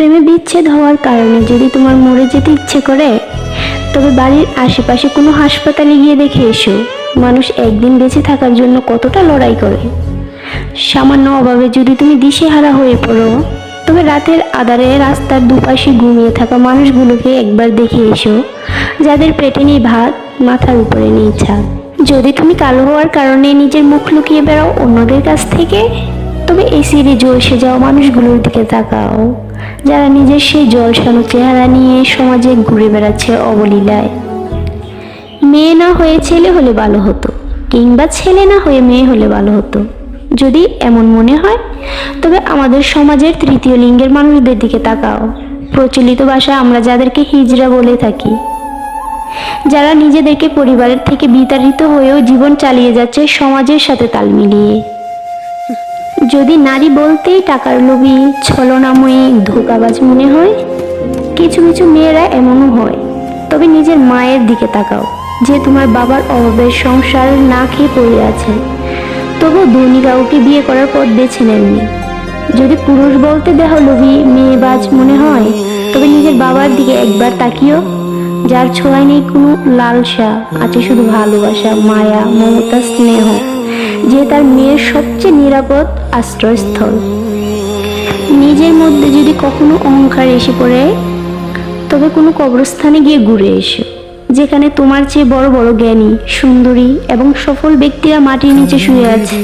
প্রেমে বিচ্ছেদ হওয়ার কারণে যদি তোমার মরে যেতে ইচ্ছে করে, তবে বাড়ির আশেপাশে কোনো হাসপাতালে গিয়ে দেখে এসো মানুষ একদিন বেঁচে থাকার জন্য কতটা লড়াই করে। সামান্য অভাবে যদি তুমি দিশেহারা হয়ে পড়ো, তবে রাতের আঁধারে রাস্তার দুপাশে ঘুমিয়ে থাকা মানুষগুলোকে একবার দেখে এসো, যাদের পেটে নেই ভাত, মাথার উপরে নেই ছাদ। যদি তুমি কালো হওয়ার কারণে নিজের মুখ লুকিয়ে বেড়াও অন্যদের কাছ থেকে, তবে এই সিঁড়ি ঝলসে যাওয়া মানুষগুলোর দিকে তাকাও, যারা নিজের সেই জলসানো চেহারা নিয়ে সমাজে ঘুরে বেড়াচ্ছে অবলীলায়। মেয়ে না হয়ে ছেলে হলে ভালো হতো, কিংবা ছেলে না হয়ে মেয়ে হলে ভালো হতো। যদি এমন মনে হয়, তবে আমাদের সমাজের তৃতীয় লিঙ্গের মানুষদের দিকে তাকাও। প্রচলিত ভাষায় আমরা যাদেরকে হিজড়া বলে থাকি, যারা নিজেদেরকে পরিবারের থেকে বিতাড়িত হয়েও জীবন চালিয়ে যাচ্ছে সমাজের সাথে তাল মিলিয়ে। যদি নারী বলতেই টাকার লোভী, ছলনাময়ী, ধোঁকাবাজ মনে হয়, কিছু কিছু মেয়েরা এমনও হয়, তবে নিজের মায়ের দিকে তাকাও, যে তোমার বাবার অভাবের সংসার না খেয়ে পড়ে আছে, তবু ধনী কাউকে বিয়ে করার পথ বেছে নেননি। যদি পুরুষ বলতে দেহলোভী, মেয়েবাজ মনে হয়, তবে নিজের বাবার দিকে একবার তাকিও, যার ছোঁয়ায় নেই কোনো লালসা, আছে শুধু ভালোবাসা, মায়া, মমতা, স্নেহ, যে তার মেয়ের সবচেয়ে নিরাপদ আশ্রয়স্থল। নিজের মধ্যে যদি কখনো অহংকার এসে পড়ে, তবে কোনো কবরস্থানে গিয়ে ঘুরে এসো, যেখানে তোমার চেয়ে বড় বড় জ্ঞানী, সুন্দরী এবং সফল ব্যক্তিরা মাটির নিচে শুয়ে আছে।